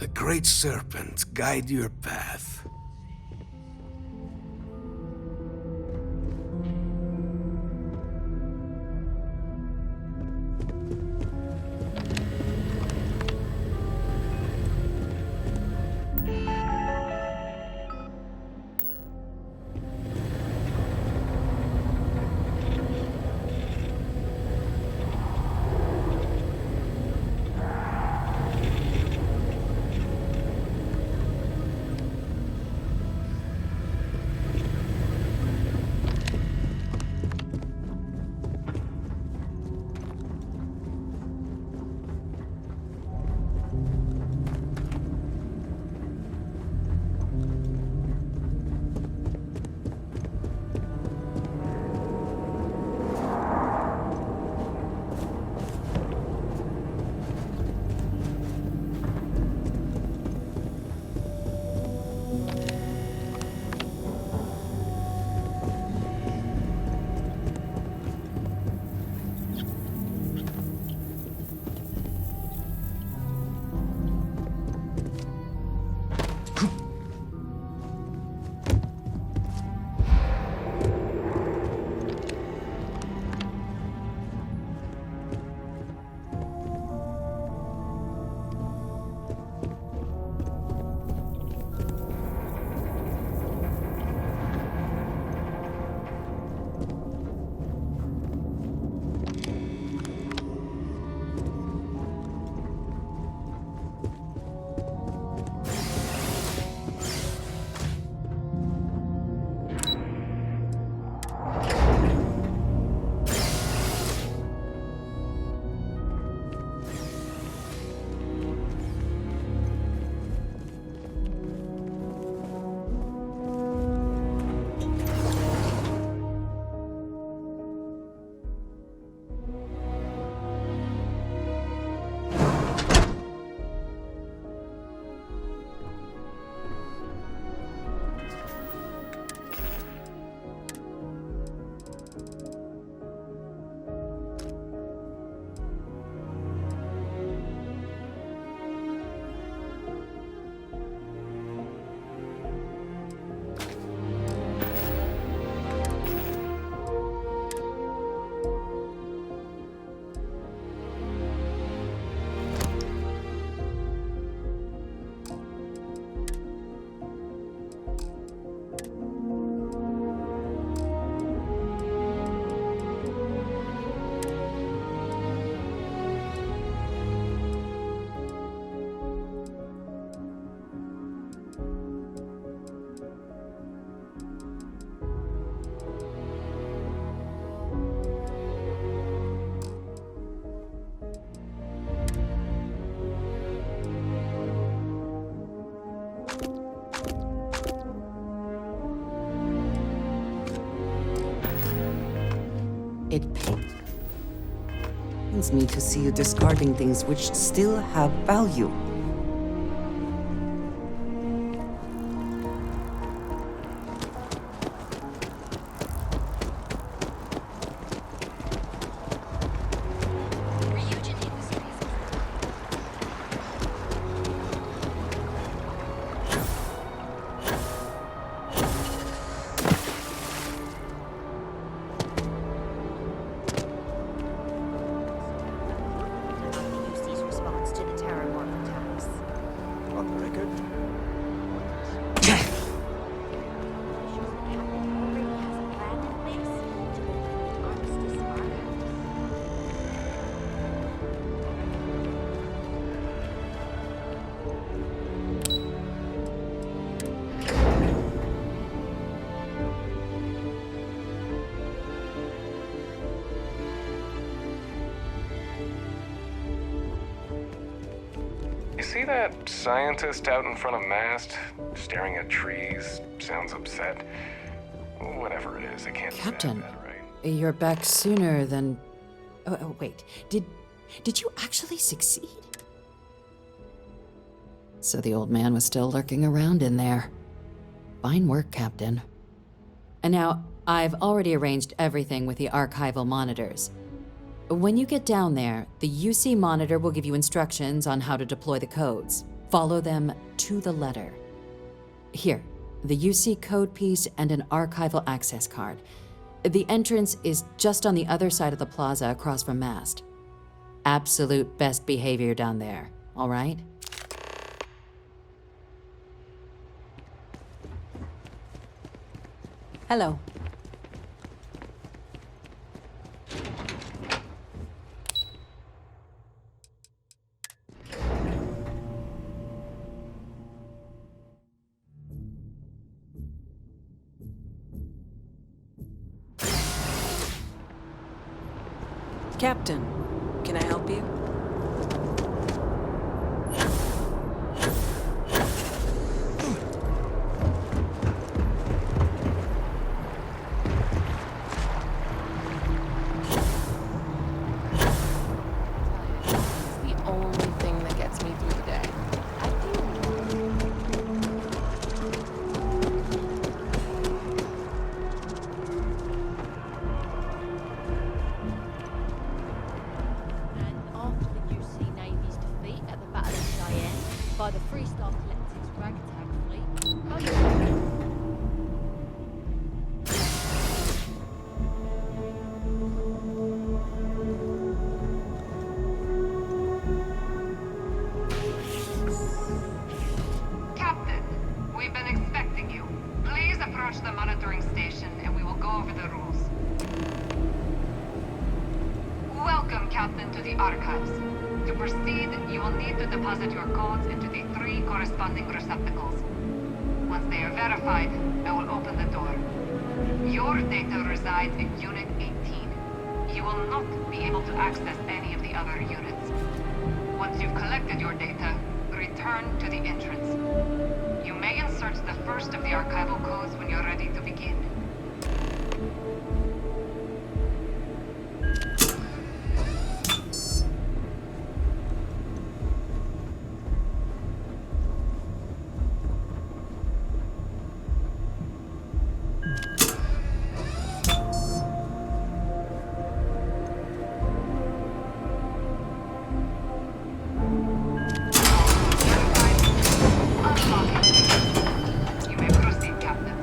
The Great Serpent guide your path. It pains me to see you discarding things which still have value. See that scientist out in front of Mast, staring at trees, sounds upset? Whatever it is, it can't Captain, be that bad, right? you're back sooner than... Oh, wait. Did you actually succeed? So the old man was still lurking around in there. Fine work, Captain. And now, I've already arranged everything with the archival monitors. When you get down there, the UC monitor will give you instructions on how to deploy the codes. Follow them to the letter. Here, the UC code piece and an archival access card. The entrance is just on the other side of the plaza across from Mast. Absolute best behavior down there, all right? Hello. Captain, can I help you? It's the only thing that gets me through the day. And after the UC Navy's defeat at the Battle of Cheyenne by the Freestar Collective's ragtag fleet, how you Captain, we've been expecting you. Please approach the monitoring station and we will go over the rules. Welcome, Captain, to the Archives. To proceed, you will need to deposit your codes into the 3 corresponding receptacles. Once they are verified, I will open the door. Your data resides in Unit 18. You will not be able to access any of the other units. Once you've collected your data, return to the entrance. You may insert the first of the archival codes when you're ready to begin. Unlock it. You may proceed, Captain.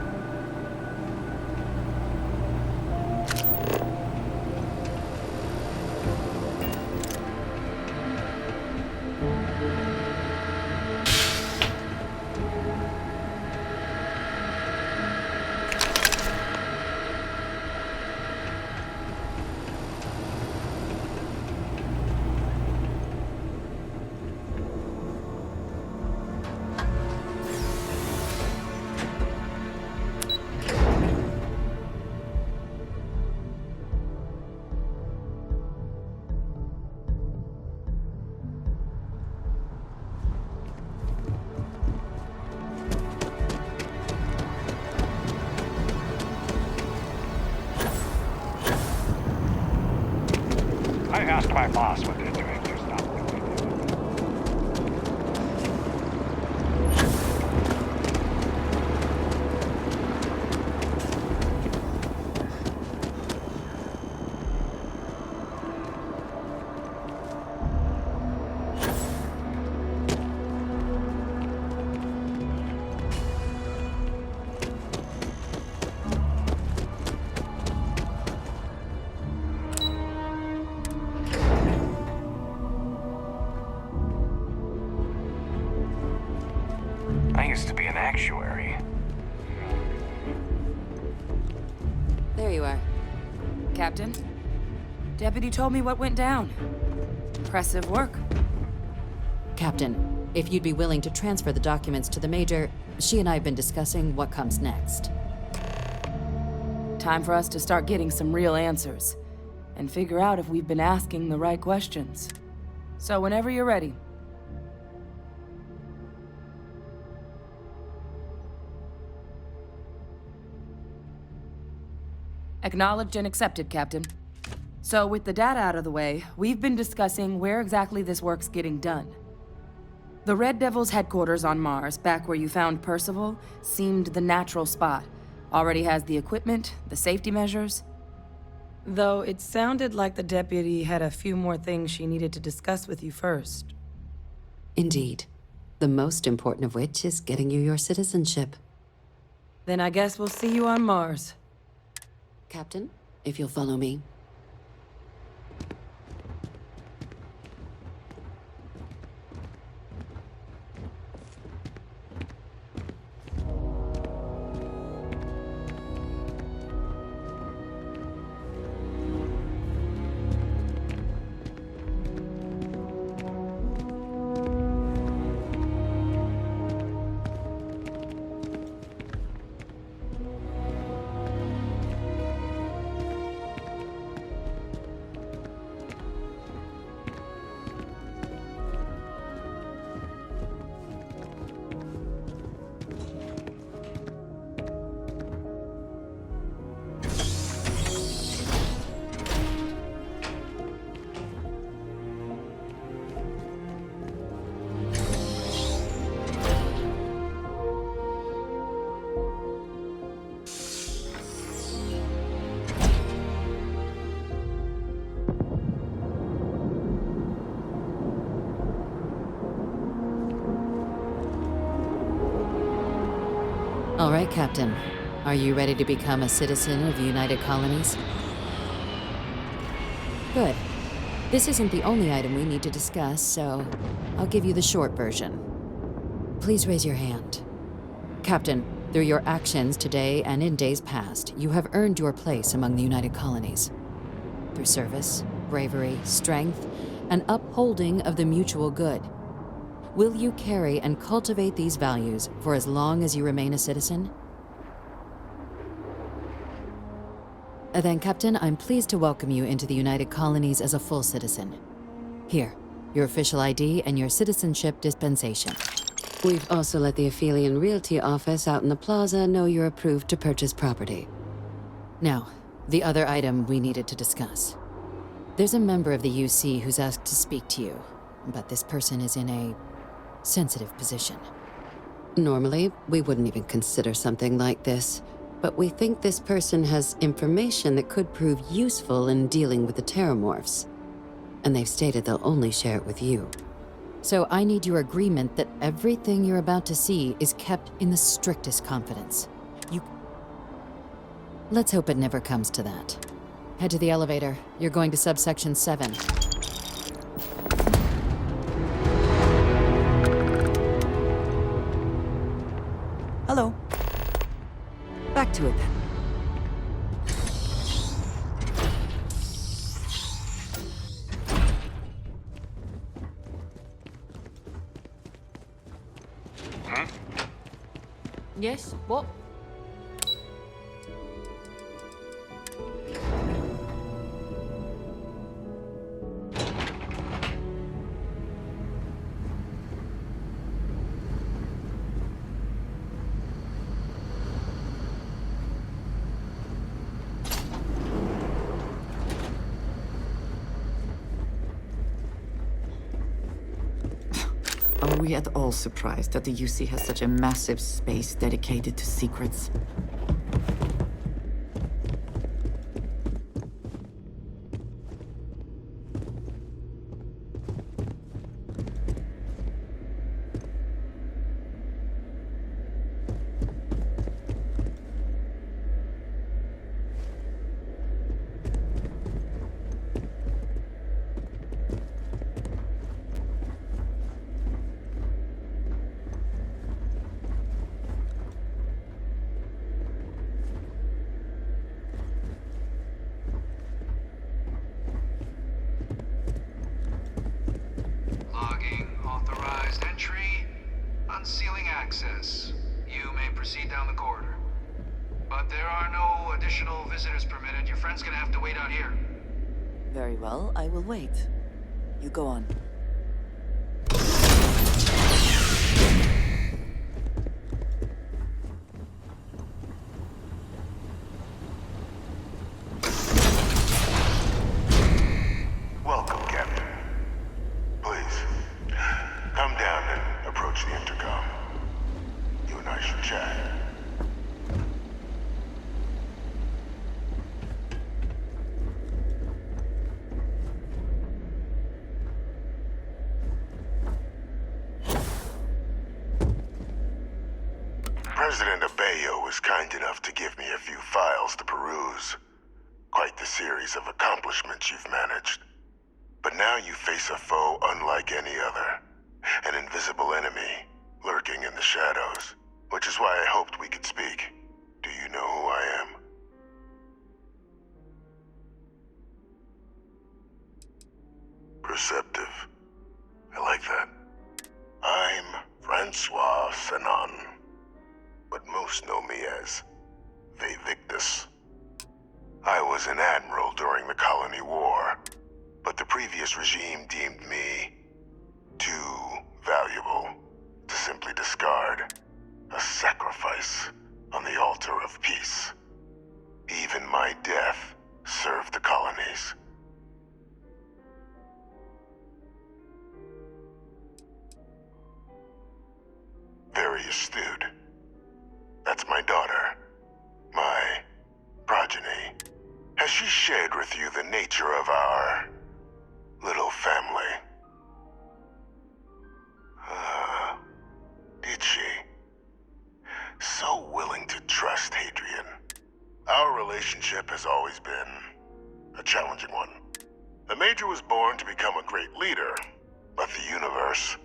I asked my boss what they're doing to stop what they did. I used to be an actuary. There you are. Captain, Deputy told me what went down. Impressive work. Captain, if you'd be willing to transfer the documents to the Major, she and I have been discussing what comes next. Time for us to start getting some real answers and figure out if we've been asking the right questions. So whenever you're ready. Acknowledged and accepted, Captain. So with the data out of the way, we've been discussing where exactly this work's getting done. The Red Devil's headquarters on Mars, back where you found Percival, seemed the natural spot. Already has the equipment, the safety measures. Though it sounded like the deputy had a few more things she needed to discuss with you first. Indeed. The most important of which is getting you your citizenship. Then I guess we'll see you on Mars. Captain, if you'll follow me. All right, Captain. Are you ready to become a citizen of the United Colonies? Good. This isn't the only item we need to discuss, so I'll give you the short version. Please raise your hand. Captain, through your actions today and in days past, you have earned your place among the United Colonies. Through service, bravery, strength, and upholding of the mutual good. Will you carry and cultivate these values for as long as you remain a citizen? Then, Captain, I'm pleased to welcome you into the United Colonies as a full citizen. Here, your official ID and your citizenship dispensation. We've also let the Aphelion Realty office out in the plaza know you're approved to purchase property. Now, the other item we needed to discuss. There's a member of the UC who's asked to speak to you, but this person is in a sensitive position. Normally, we wouldn't even consider something like this, but we think this person has information that could prove useful in dealing with the Terramorphs. And they've stated they'll only share it with you. So I need your agreement that everything you're about to see is kept in the strictest confidence. Let's hope it never comes to that. Head to the elevator. You're going to subsection 7. Hello. Back to it then. Yes? What? Are we at all surprised that the UC has such a massive space dedicated to secrets? Logging, authorized entry, unsealing access. You may proceed down the corridor. But there are no additional visitors permitted. Your friend's gonna have to wait out here. Very well, I will wait. You go on. Welcome, Captain. Please, come down and approach the intercom. You and I should chat. President Abeyo was kind enough to give me a few files to peruse. Quite the series of accomplishments you've managed. But now you face a foe unlike any other. An invisible enemy, lurking in the shadows. Which is why I hoped we could speak. Do you know who I am? Perceptive. I like that. I'm Francois Sanon. But most know me as Vivictus. I was an admiral during the Colony War, but the previous regime deemed me too valuable to simply discard. A sacrifice on the altar of peace. Even my death served the colonies. Very astute. That's my daughter. My progeny. Has she shared with you the nature of our little family? Did she? So willing to trust Hadrian. Our relationship has always been a challenging one. The Major was born to become a great leader, but the universe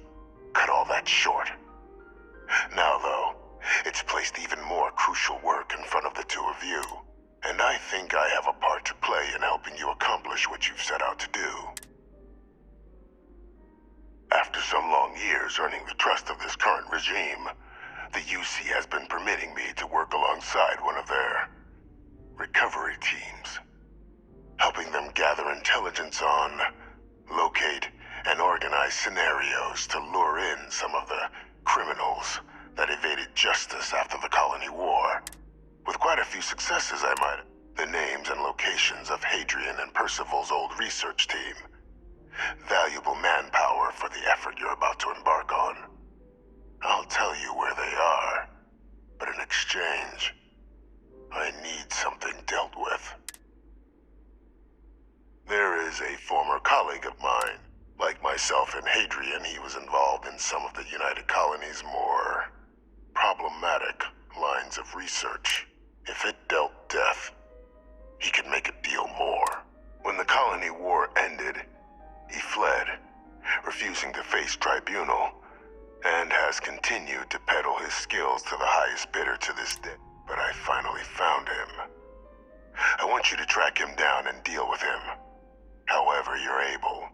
cut all that short. Now, though, it's placed even more crucial work in front of the two of you, and I think I have a part to play in helping you accomplish what you've set out to do. After some long years earning the trust of this current regime, the UC has been permitting me to work alongside one of their recovery teams, helping them gather intelligence on, locate, and organize scenarios to lure in some of the criminals that evaded justice after the Colony War. With quite a few successes, I might. The names and locations of Hadrian and Percival's old research team. Valuable manpower for the effort you're about to embark on. I'll tell you where they are, but in exchange, I need something dealt with. There is a former colleague of mine. Like myself and Hadrian, he was involved in some of the United Colony's more problematic lines of research. If it dealt death, he could make a deal more. When the Colony War ended, he fled, refusing to face tribunal, and has continued to peddle his skills to the highest bidder to this day. But I finally found him. I want you to track him down and deal with him, however you're able.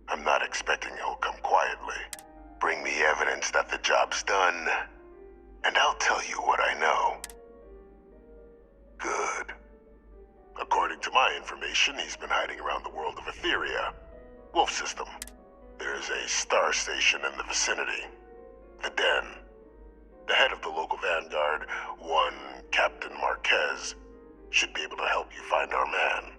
I'm not expecting he'll come quietly. Bring me evidence that the job's done, and I'll tell you what I know. Good. According to my information, he's been hiding around the world of Etheria, Wolf System. There's a star station in the vicinity, the Den. The head of the local vanguard, one Captain Marquez, should be able to help you find our man.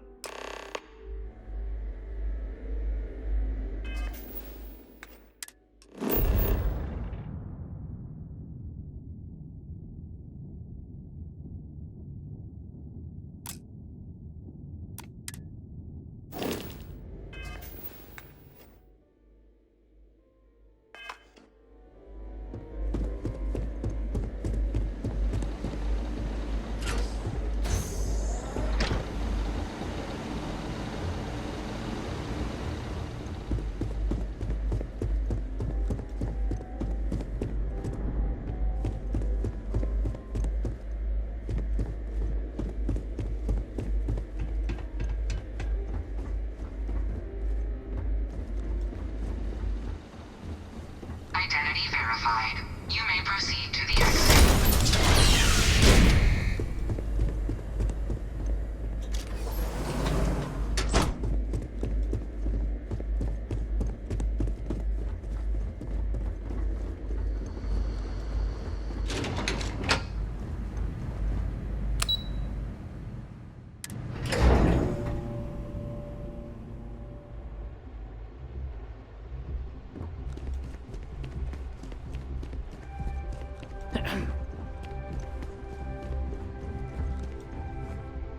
Identity verified. You may proceed to the exit.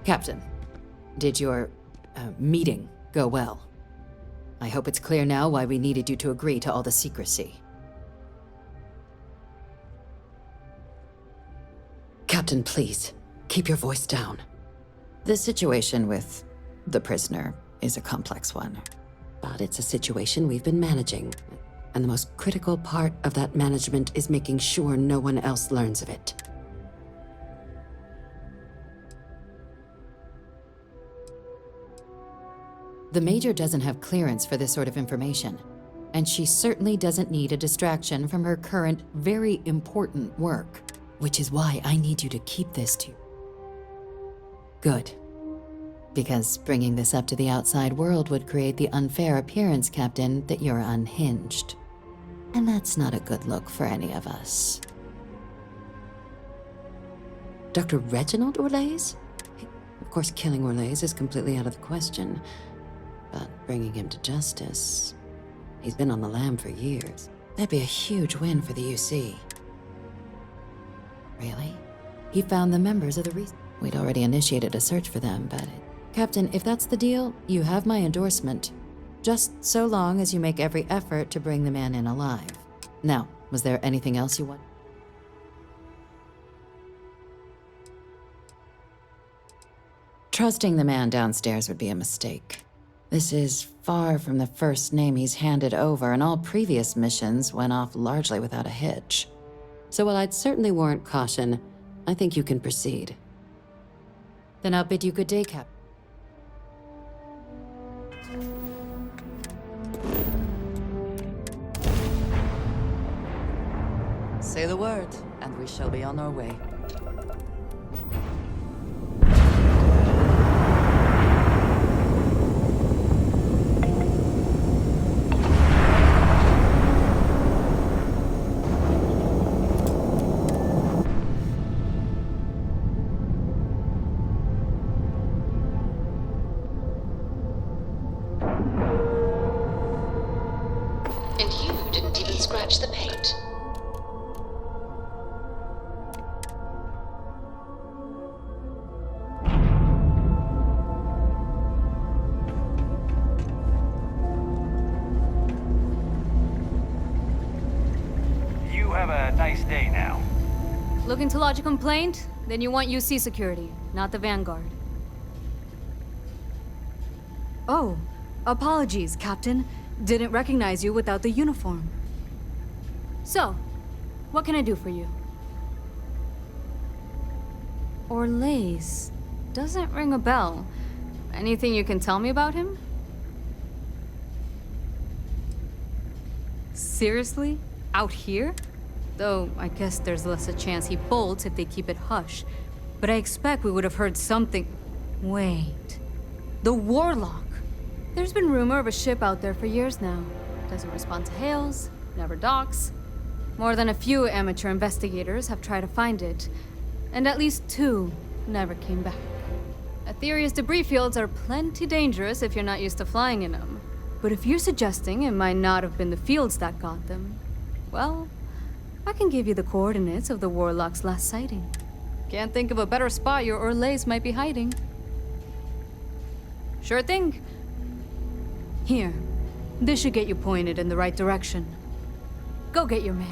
Captain, did your meeting go well? I hope it's clear now why we needed you to agree to all the secrecy. Captain, please, keep your voice down. The situation with the prisoner is a complex one, but it's a situation we've been managing. And the most critical part of that management is making sure no one else learns of it. The Major doesn't have clearance for this sort of information, and she certainly doesn't need a distraction from her current, very important work, which is why I need you to keep this to. Good. Because bringing this up to the outside world would create the unfair appearance, Captain, that you're unhinged. And that's not a good look for any of us. Dr. Reginald Orlays? Of course, killing Orlays is completely out of the question, but bringing him to justice... He's been on the lam for years. That'd be a huge win for the UC. Really? He found the members of the We'd already initiated a search for them, but... Captain, if that's the deal, you have my endorsement. Just so long as you make every effort to bring the man in alive. Now, was there anything else you want? Trusting the man downstairs would be a mistake. This is far from the first name he's handed over, and all previous missions went off largely without a hitch. So while I'd certainly warrant caution, I think you can proceed. Then I'll bid you good day, Cap. Say the word, and we shall be on our way. And you didn't even scratch the paint. You have a nice day now. Looking to lodge a complaint? Then you want UC security, not the Vanguard. Oh, apologies, Captain. Didn't recognize you without the uniform. So, what can I do for you? Orlays. Doesn't ring a bell. Anything you can tell me about him? Seriously? Out here? Though, I guess there's less a chance he bolts if they keep it hush. But I expect we would have heard something... Wait... The Warlock! There's been rumor of a ship out there for years now. Doesn't respond to hails, never docks. More than a few amateur investigators have tried to find it, and at least 2 never came back. Aetherius debris fields are plenty dangerous if you're not used to flying in them. But if you're suggesting it might not have been the fields that got them, well, I can give you the coordinates of the Warlock's last sighting. Can't think of a better spot your Orlays might be hiding. Sure thing. Here, this should get you pointed in the right direction. Go get your man.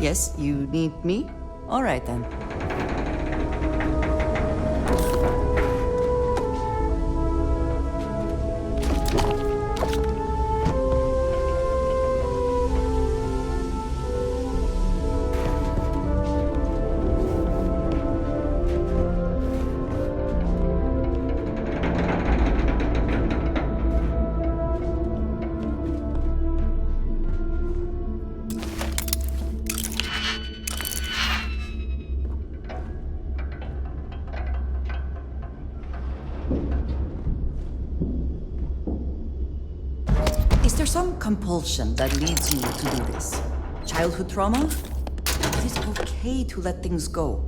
Yes, you need me? All right then. Is there some compulsion that leads you to do this? Childhood trauma? It is okay to let things go.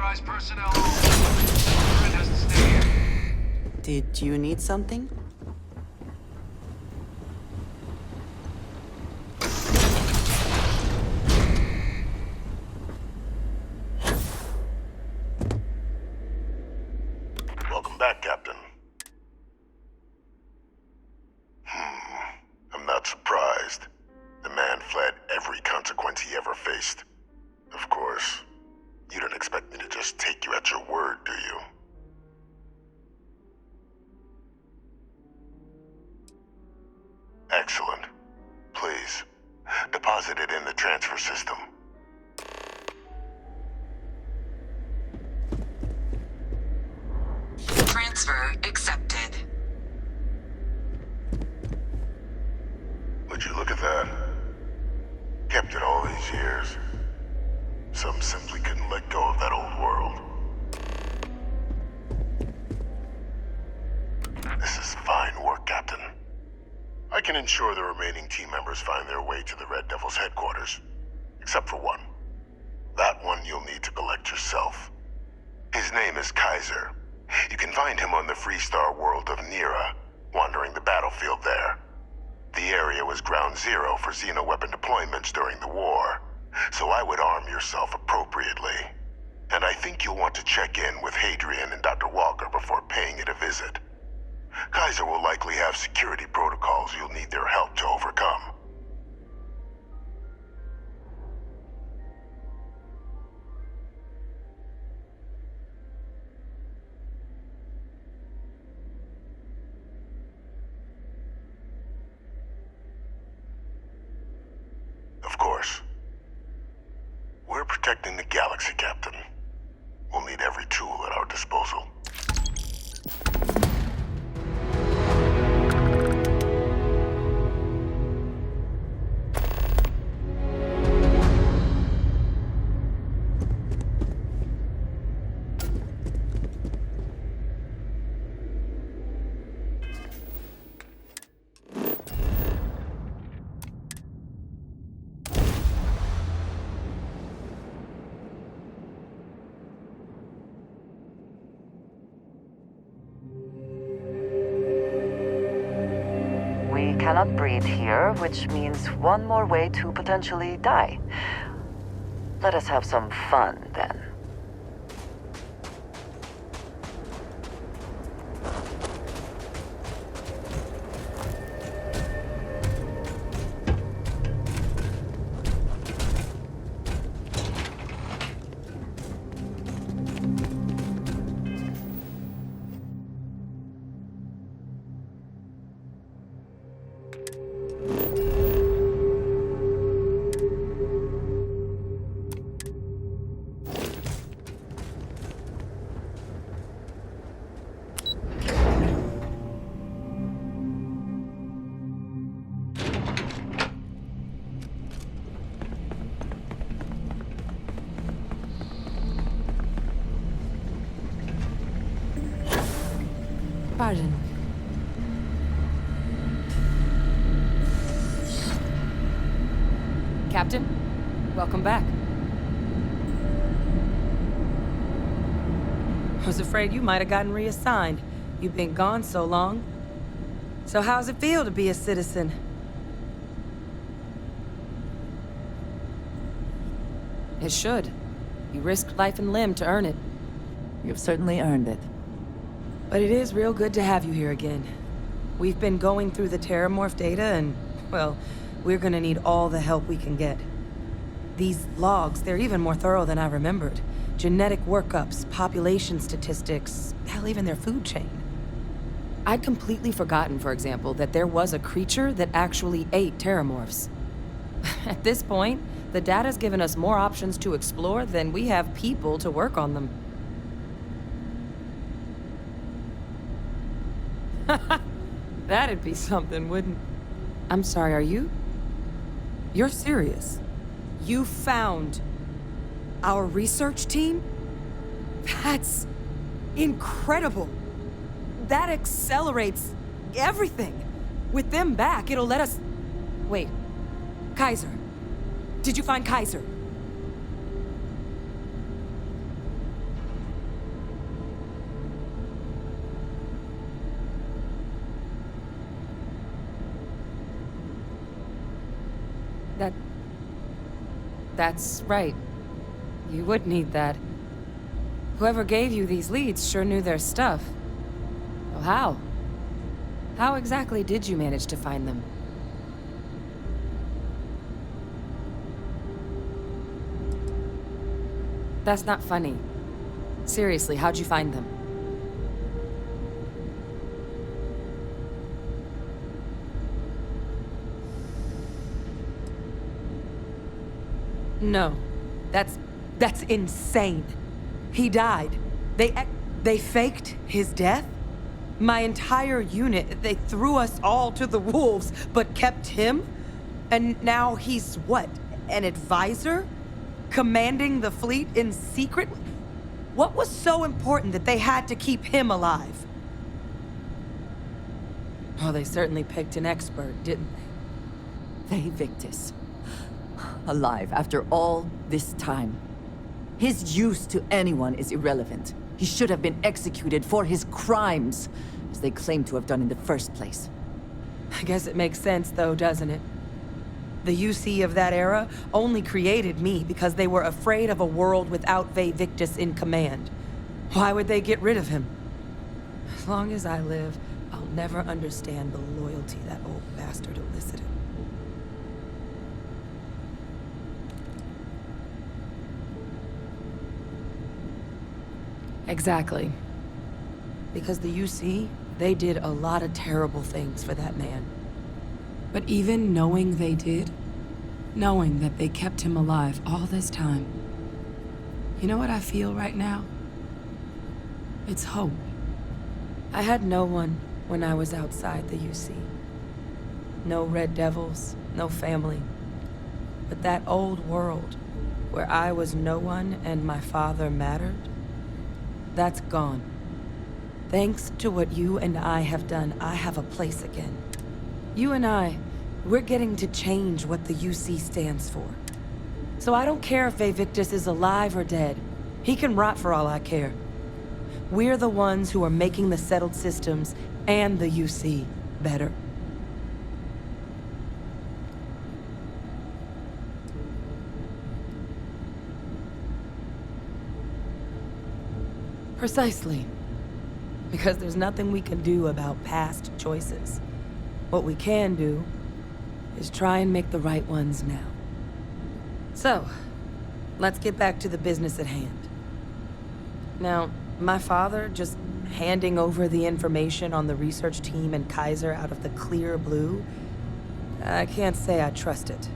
Unauthorized personnel only. Friend has to stay here. Did you need something? Welcome back, Captain. I'm not surprised. The man fled every consequence he ever faced. Of course, you don't expect me to just take you at your word, do you? Excellent. Please, deposit it in the transfer system. Transfer accepted. Would you look at that? Kept it all these years. Some simply couldn't let go of that old world. This is fine work, Captain. I can ensure the remaining team members find their way to the Red Devil's headquarters. Except for one. That one you'll need to collect yourself. His name is Kaiser. You can find him on the Freestar world of Nira, wandering the battlefield there. The area was ground zero for xeno-weapon deployments during the war, so I would arm yourself appropriately. And I think you'll want to check in with Hadrian and Dr. Walker before paying it a visit. Kaiser will likely have security protocols you'll need their help to overcome. Of course. We're protecting the galaxy, Captain. We'll need every tool at our disposal. We cannot breathe here, which means one more way to potentially die. Let us have some fun, then. Pardon. Captain, welcome back. I was afraid you might have gotten reassigned. You've been gone so long. So how's it feel to be a citizen? It should. You risked life and limb to earn it. You've certainly earned it. But it is real good to have you here again. We've been going through the Terramorph data and, well, we're gonna need all the help we can get. These logs, they're even more thorough than I remembered. Genetic workups, population statistics, hell, even their food chain. I'd completely forgotten, for example, that there was a creature that actually ate Terramorphs. At this point, the data's given us more options to explore than we have people to work on them. That'd be something, wouldn't... I'm sorry, are you? You're serious? You found our research team? That's incredible. That accelerates everything. With them back, it'll let us... Wait. Kaiser. Did you find Kaiser? That's right. You would need that. Whoever gave you these leads sure knew their stuff. Well, how? How exactly did you manage to find them? That's not funny. Seriously, how'd you find them? No. That's insane. He died. They faked his death? My entire unit, they threw us all to the wolves, but kept him? And now he's what? An advisor? Commanding the fleet in secret? What was so important that they had to keep him alive? Well, they certainly picked an expert, didn't they? Victus. Alive after all this time. His use to anyone is irrelevant. He should have been executed for his crimes, as they claim to have done in the first place. I guess it makes sense, though, doesn't it? The UC of that era only created me because they were afraid of a world without Victus in command. Why would they get rid of him? As long as I live, I'll never understand the loyalty that old bastard elicited. Exactly. Because the UC, they did a lot of terrible things for that man. But even knowing they did, knowing that they kept him alive all this time, you know what I feel right now? It's hope. I had no one when I was outside the UC. No Red Devils, no family. But that old world, where I was no one and my father mattered, that's gone. Thanks to what you and I have done, I have a place again. You and I, we're getting to change what the UC stands for. So I don't care if Victus is alive or dead. He can rot for all I care. We're the ones who are making the settled systems and the UC better. Precisely. Because there's nothing we can do about past choices. What we can do is try and make the right ones now. So, let's get back to the business at hand. Now, my father just handing over the information on the research team and Kaiser out of the clear blue, I can't say I trust it.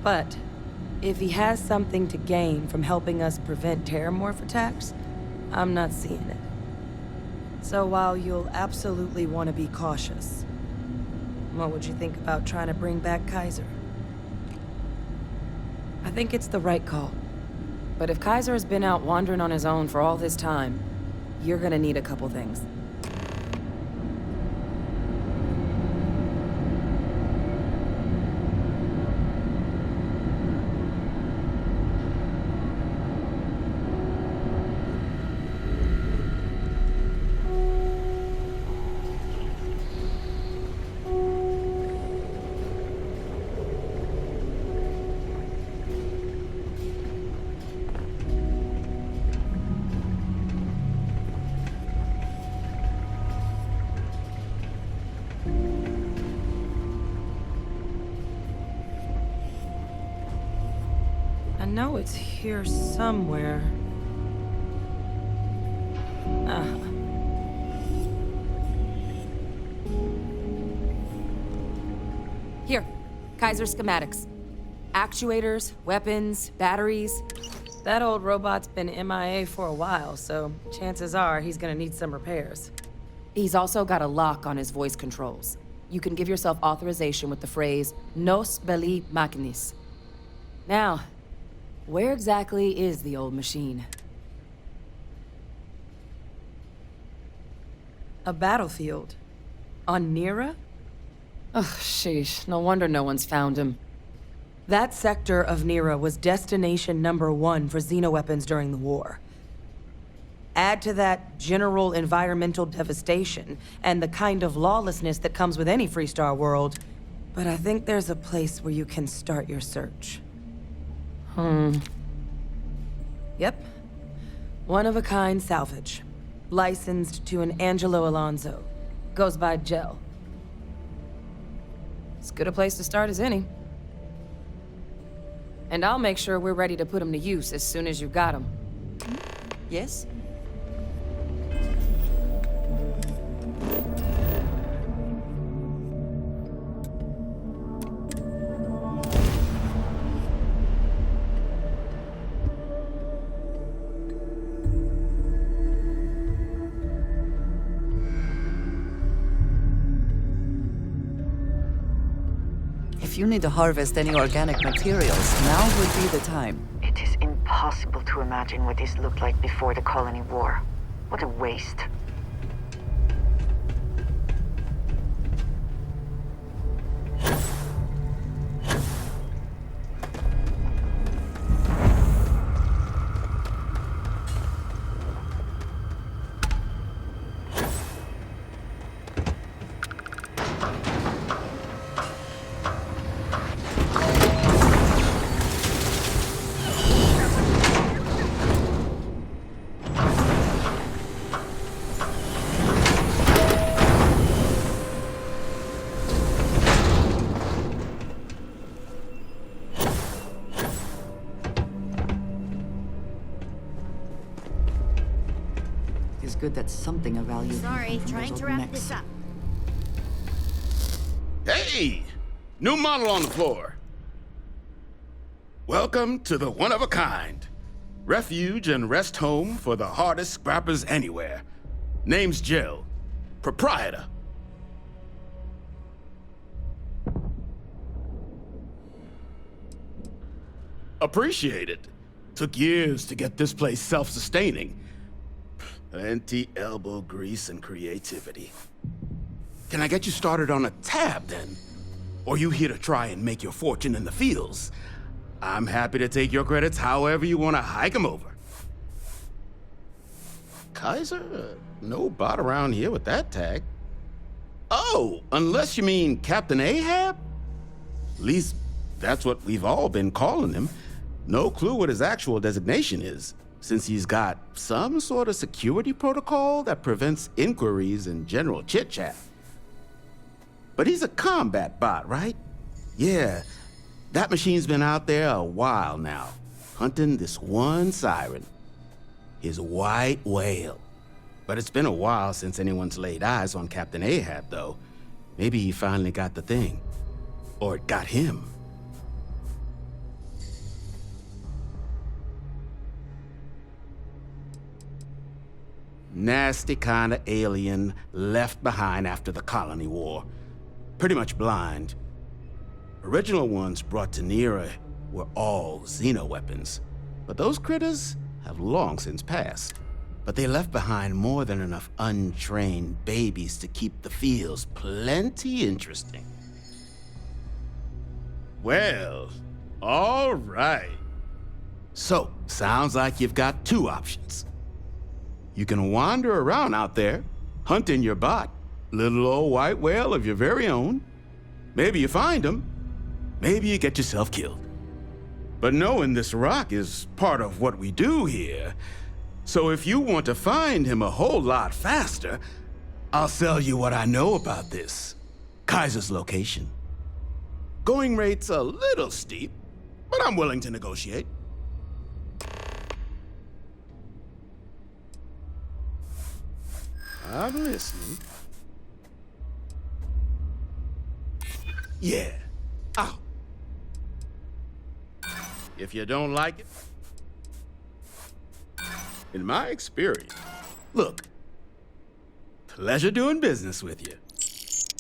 But if he has something to gain from helping us prevent terramorph attacks, I'm not seeing it. So while you'll absolutely want to be cautious, what would you think about trying to bring back Kaiser? I think it's the right call. But if Kaiser has been out wandering on his own for all this time, you're gonna need a couple things. I know it's here somewhere. Here, Kaiser schematics. Actuators, weapons, batteries. That old robot's been MIA for a while, so chances are he's gonna need some repairs. He's also got a lock on his voice controls. You can give yourself authorization with the phrase, Nos belli machinis. Now, where exactly is the old machine? A battlefield? On Nira? Ugh, sheesh. No wonder no one's found him. That sector of Nira was destination #1 for xenoweapons during the war. Add to that general environmental devastation and the kind of lawlessness that comes with any Freestar world, but I think there's a place where you can start your search. Yep. One-of-a-kind salvage. Licensed to an Angelo Alonso. Goes by Gel. As good a place to start as any. And I'll make sure we're ready to put him to use as soon as you've got him. Yes? If you need to harvest any organic materials, now would be the time. It is impossible to imagine what this looked like before the Colony War. What a waste. It's good that something of value. Sorry, trying to wrap this up. Hey! New model on the floor. Welcome to the one-of-a-kind. Refuge and rest home for the hardest scrappers anywhere. Name's Jill. Proprietor. Appreciate it. Took years to get this place self-sustaining. Plenty elbow grease and creativity. Can I get you started on a tab, then? Or you here to try and make your fortune in the fields? I'm happy to take your credits however you want to hike them over. Kaiser? No bot around here with that tag. Oh, unless you mean Captain Ahab? At least that's what we've all been calling him. No clue what his actual designation is, since he's got some sort of security protocol that prevents inquiries and general chit-chat. But he's a combat bot, right? Yeah, that machine's been out there a while now, hunting this one siren, his white whale. But it's been a while since anyone's laid eyes on Captain Ahab, though. Maybe he finally got the thing. Or it got him. Nasty kind of alien left behind after the Colony War. Pretty much blind. Original ones brought to Nera were all xeno-weapons, but those critters have long since passed. But they left behind more than enough untrained babies to keep the fields plenty interesting. Well, all right. So, sounds like you've got two options. You can wander around out there, hunting your bot, little old white whale of your very own. Maybe you find him, maybe you get yourself killed. But knowing this rock is part of what we do here, so if you want to find him a whole lot faster, I'll sell you what I know about this. Kaiser's location. Going rate's a little steep, but I'm willing to negotiate. I'm listening. Yeah. Ow. If you don't like it, in my experience, look, pleasure doing business with you.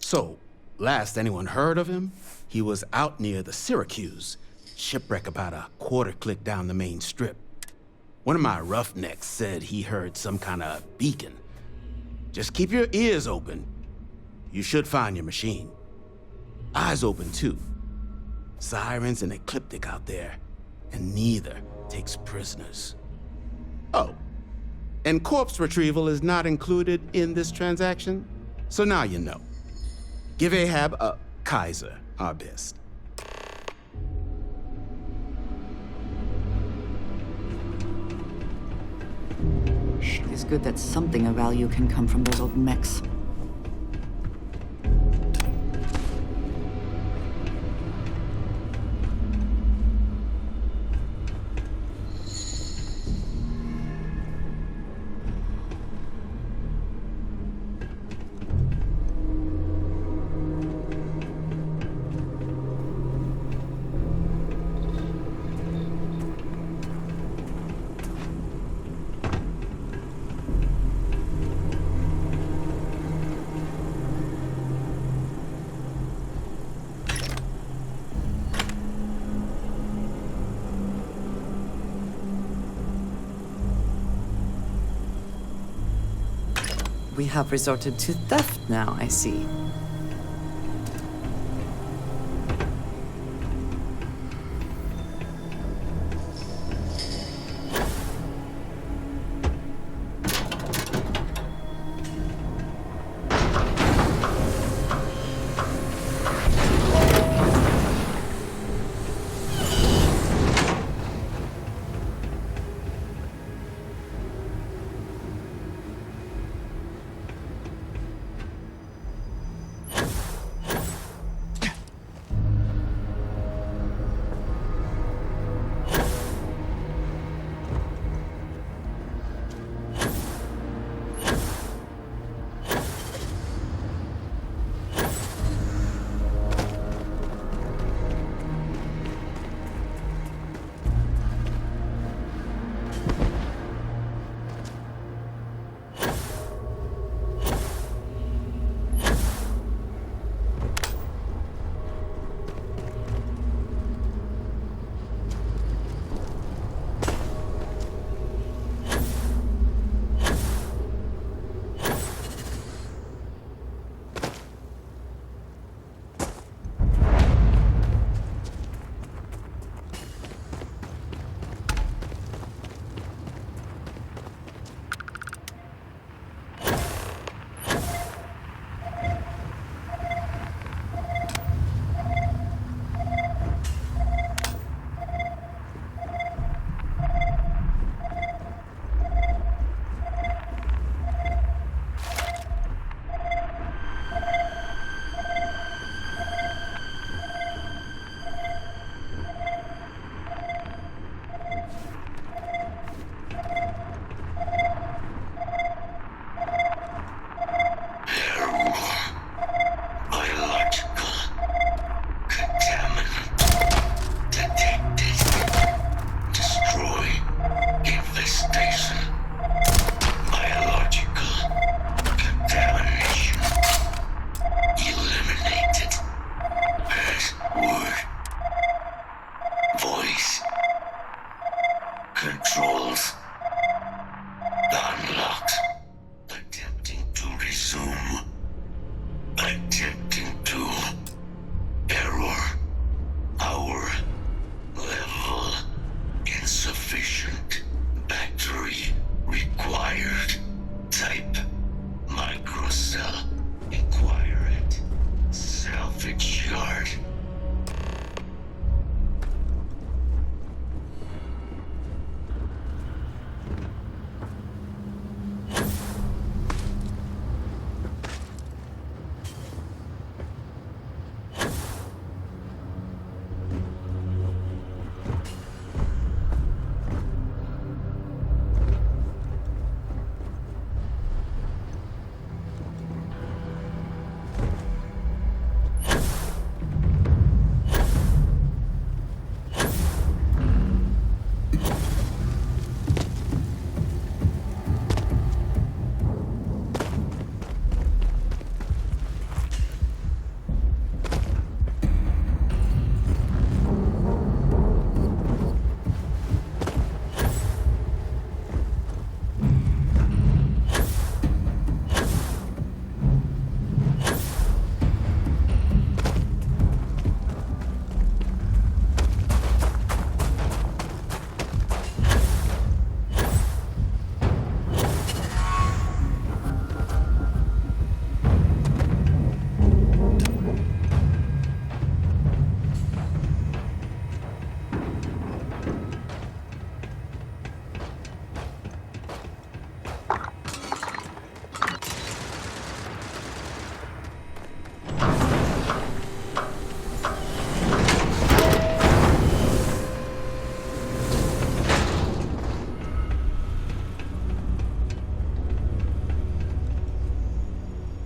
So, last anyone heard of him, he was out near the Syracuse, shipwreck about a quarter click down the main strip. One of my roughnecks said he heard some kind of beacon. Just keep your ears open. You should find your machine. Eyes open, too. Sirens and Ecliptic out there, and neither takes prisoners. Oh, and corpse retrieval is not included in this transaction, so now you know. Give Kaiser our best. It's good that something of value can come from those old mechs. We have resorted to theft now, I see.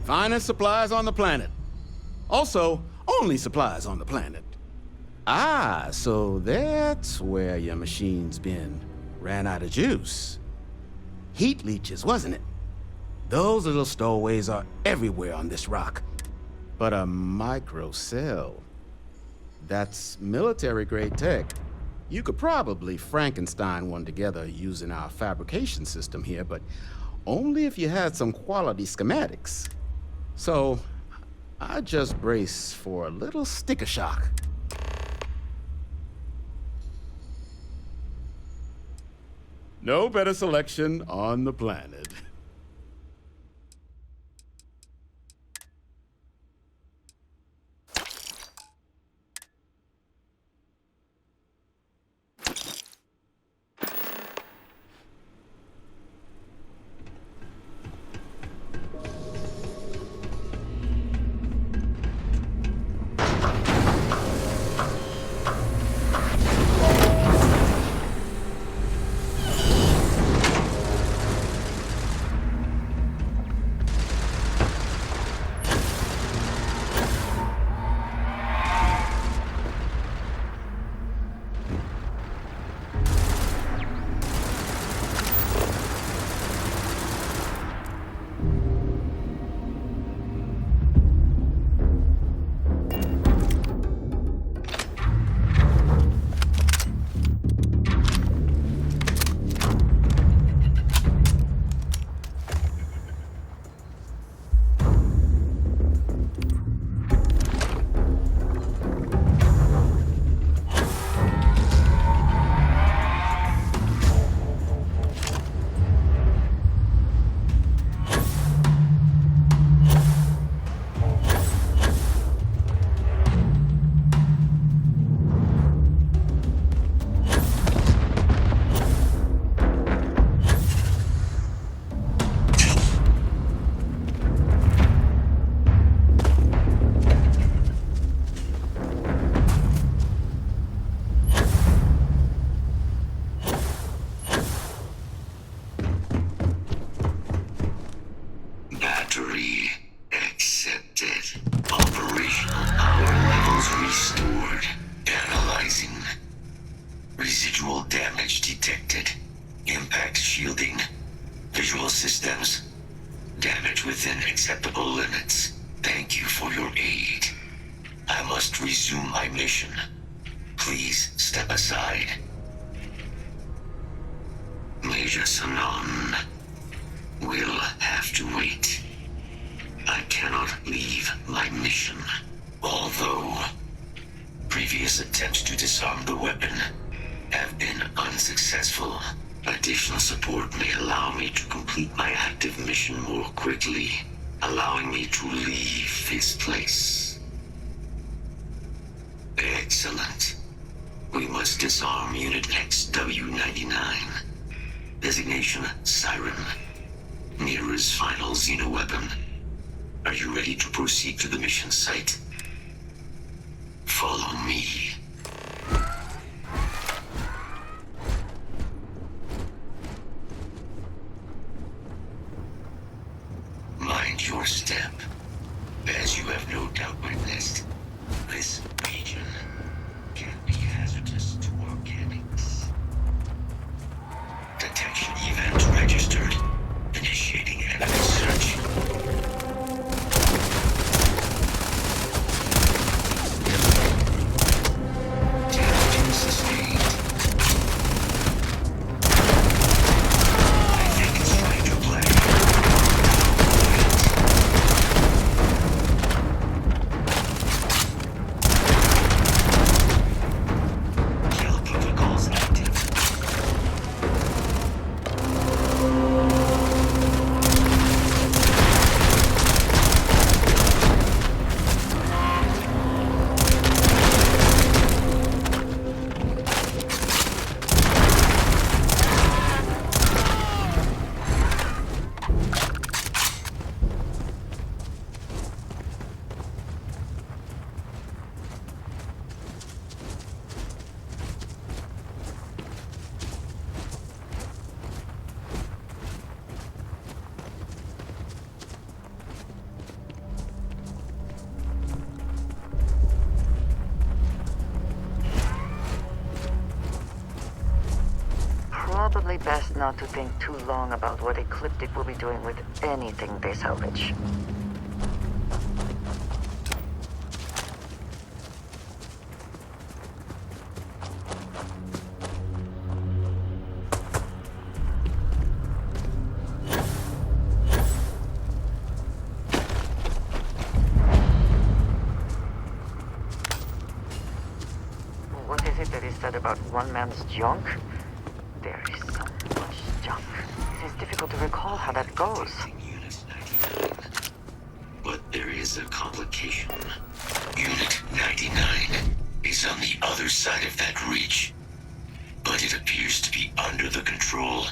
Finest supplies on the planet. Also, only supplies on the planet. Ah, so that's where your machine's been. Ran out of juice. Heat leeches, wasn't it? Those little stowaways are everywhere on this rock. But a microcell. That's military-grade tech. You could probably Frankenstein one together using our fabrication system here, but only if you had some quality schematics. So, I just brace for a little sticker shock. No better selection on the planet. Battery accepted. Operational power levels restored. Analyzing. Residual damage detected. Impact shielding. Visual systems. Damage within acceptable limits. Thank you for your aid. I must resume my mission. Please step aside. Major Sanon will have to wait. I cannot leave my mission. Although previous attempts to disarm the weapon have been unsuccessful, additional support may allow me to complete my active mission more quickly, allowing me to leave this place. Excellent. We must disarm Unit XW-99. Designation Siren. Nearest final Xeno weapon. Are you ready to proceed to the mission site? Follow me. Mind your step. As you have no doubt witnessed, this region can be hazardous to organics. Detection event registered. Initiating enemy search. Damage sustained. I think it's trying to play. probably best not to think too long about what Ecliptic will be doing with anything they salvage. What is it that is said about one man's junk? There is so much junk. It is difficult to recall how that goes. But there is a complication. Unit 99 is on the other side of that ridge. But it appears to be under the control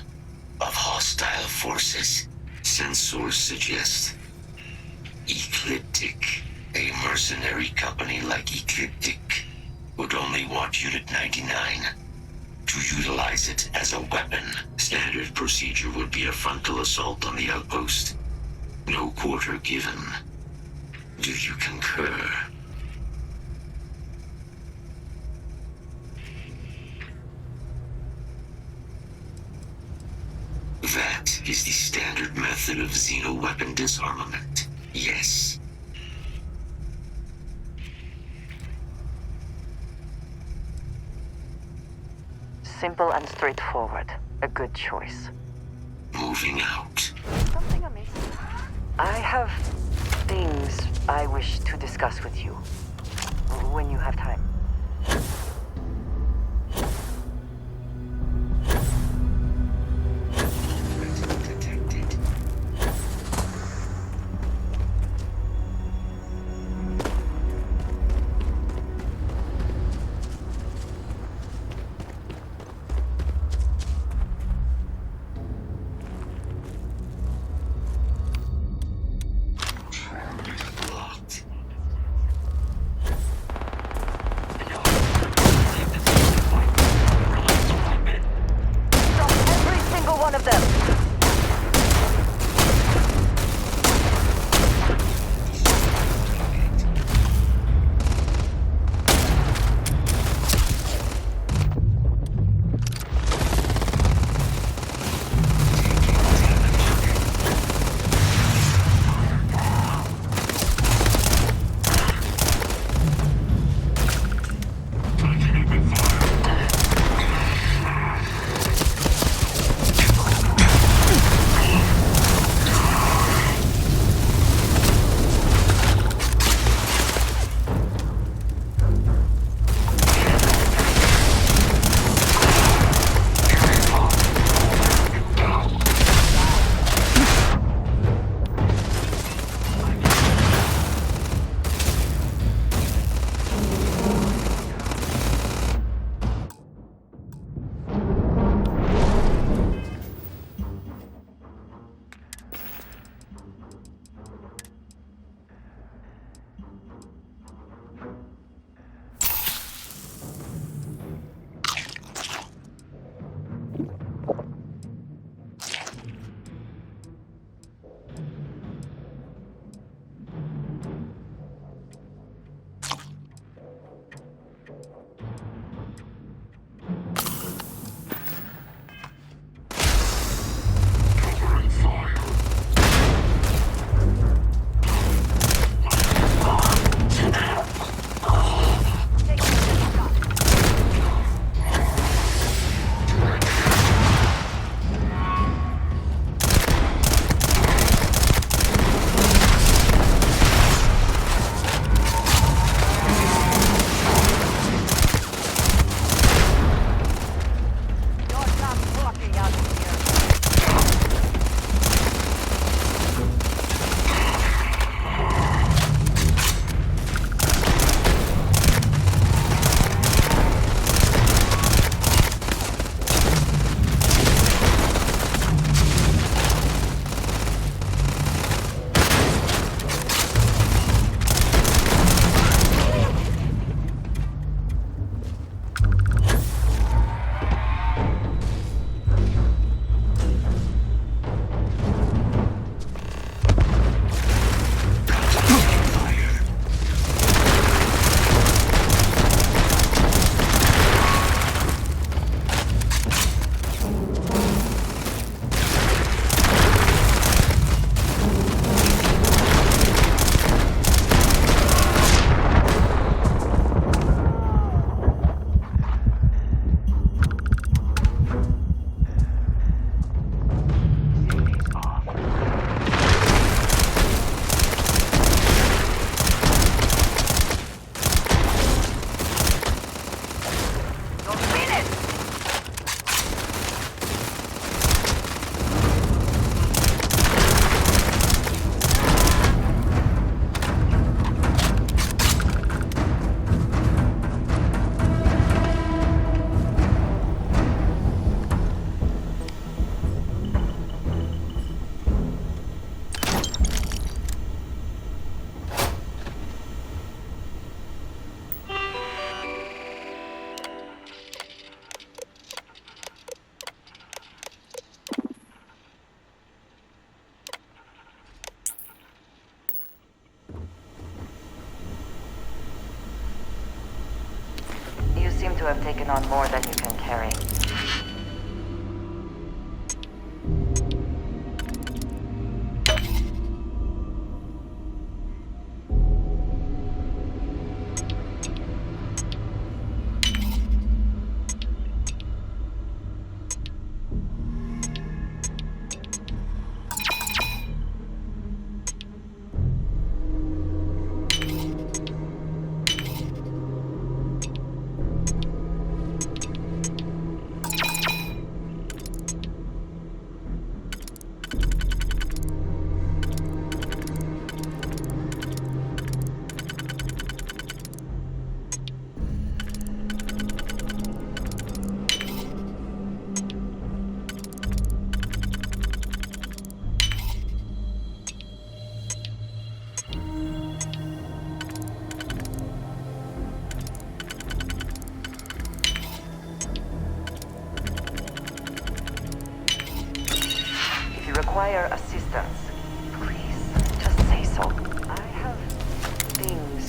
of hostile forces. Sensors suggest Ecliptic, a mercenary company like Ecliptic, would only want Unit 99 to utilize it as a weapon. Standard procedure would be a frontal assault on the outpost. No quarter given. Do you concur? That is the standard method of xeno-weapon disarmament. Yes. Simple and straightforward. A good choice. Moving out. Something amazing. I have things I wish to discuss with you. When you have time. on more than you can carry. If you require assistance, please just say so. I have things.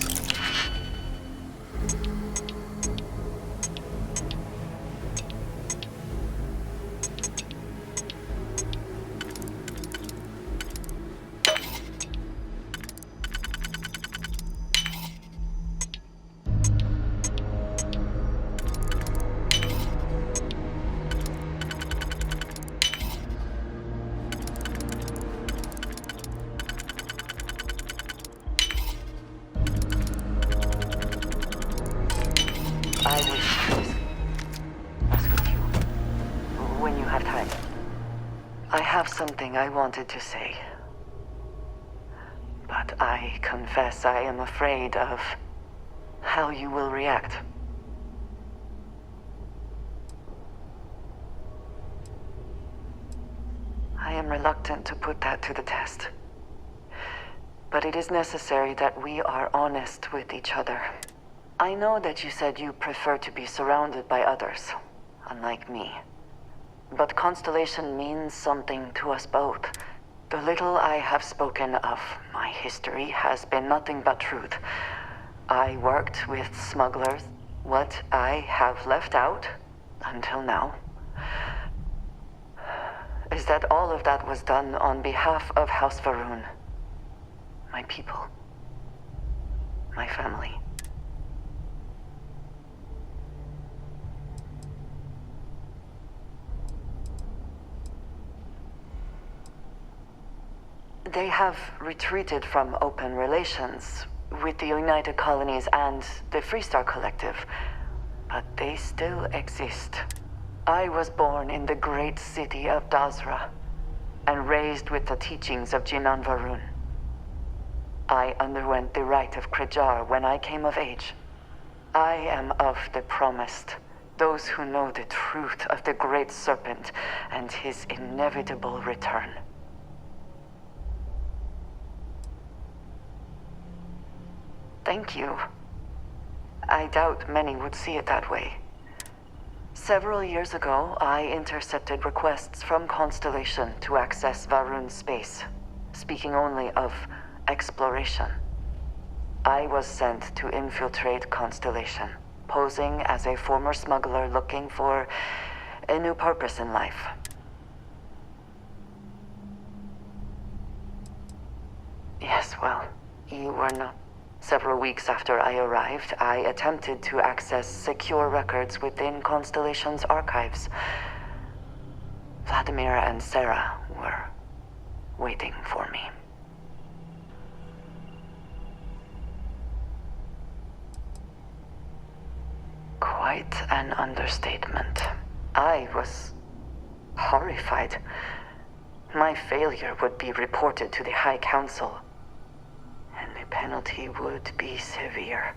I wish to discuss with you when you have time. I have something I wanted to say, but I confess I am afraid of how you will react. I am reluctant to put that to the test, but it is necessary that we are honest with each other. I know that you said you prefer to be surrounded by others, unlike me. But Constellation means something to us both. The little I have spoken of my history has been nothing but truth. I worked with smugglers. What I have left out, until now, is that all of that was done on behalf of House Varun. My people. My family. They have retreated from open relations with the United Colonies and the Freestar Collective, but they still exist. I was born in the great city of Dazra and raised with the teachings of Jinan Varun. I underwent the rite of Krejar when I came of age. I am of the promised, those who know the truth of the Great Serpent and his inevitable return. Thank you. I doubt many would see it that way. Several years ago, I intercepted requests from Constellation to access Varun's space, speaking only of exploration. I was sent to infiltrate Constellation, posing as a former smuggler looking for a new purpose in life. Yes, well, you were not. Several weeks after I arrived, I attempted to access secure records within Constellation's archives. Vladimir and Sarah were waiting for me. Quite an understatement. I was horrified. My failure would be reported to the High Council, and the penalty would be severe.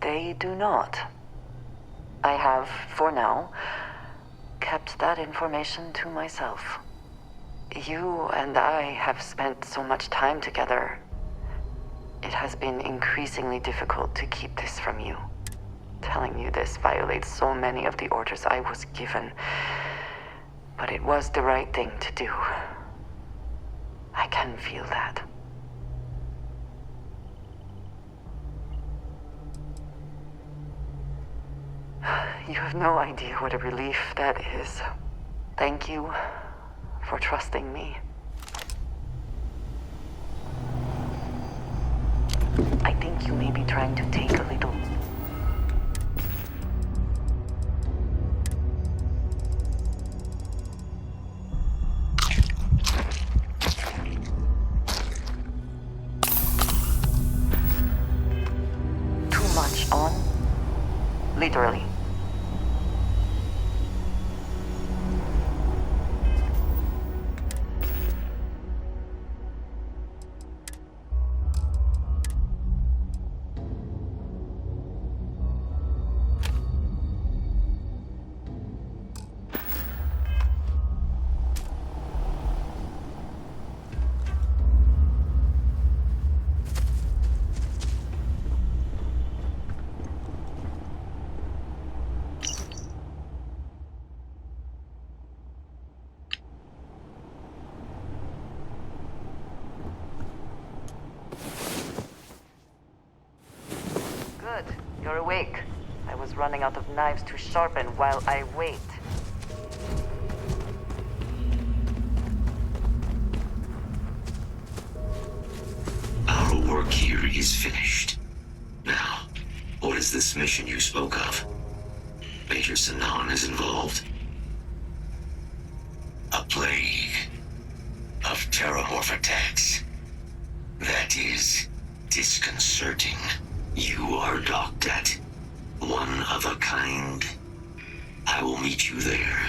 They do not. I have, for now, kept that information to myself. You and I have spent so much time together. It has been increasingly difficult to keep this from you. Telling you this violates so many of the orders I was given. But it was the right thing to do. I can feel that. You have no idea what a relief that is. Thank you for trusting me. I think you may be trying to take a little... too much on? Literally. Good. You're awake. I was running out of knives to sharpen while I wait. Our work here is finished. Now, what is this mission you spoke of? Major Sanan is involved. A plague of terramorph attacks. That is disconcerting. You are docked at one of a kind. I will meet you there.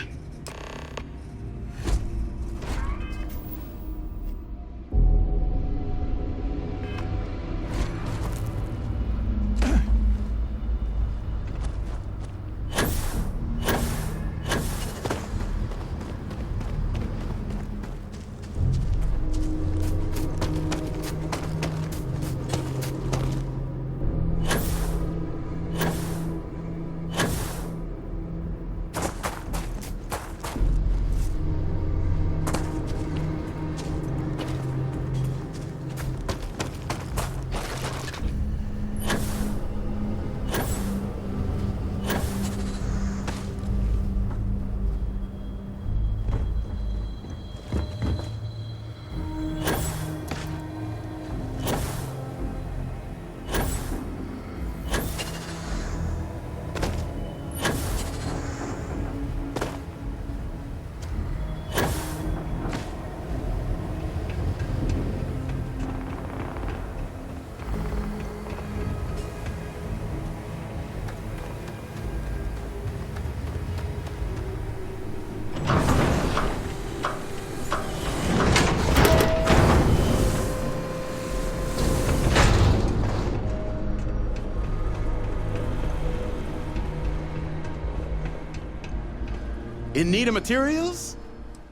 In need of materials?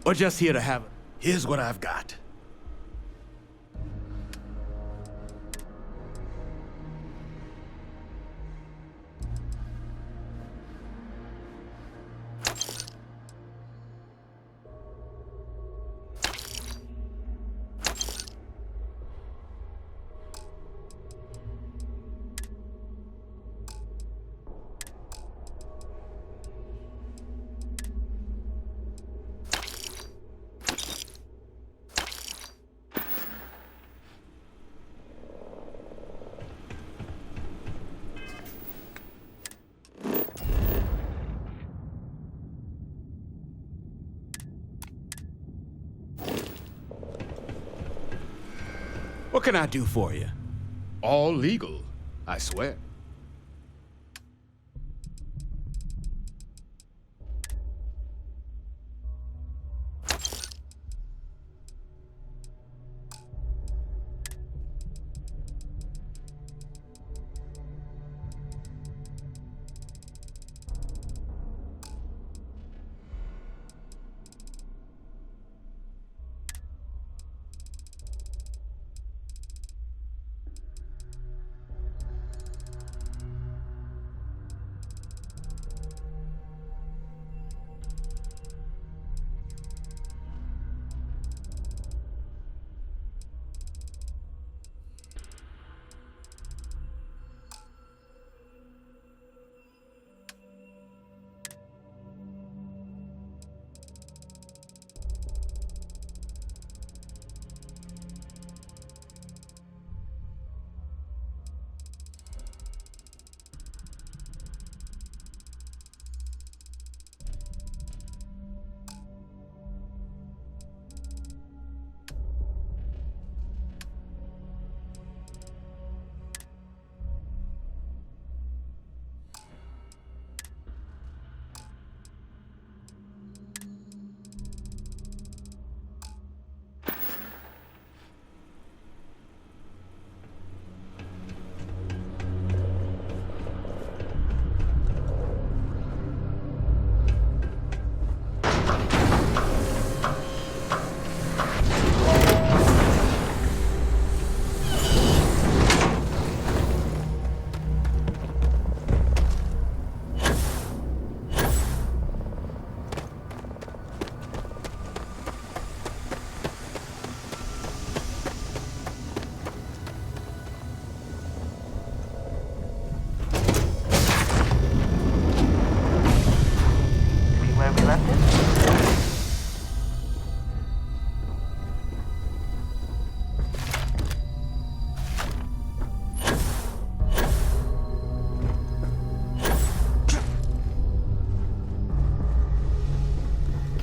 Or just here to have it? Here's what I've got. What can I do for you? All legal, I swear.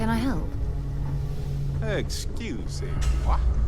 Can I help? Excuse me, what?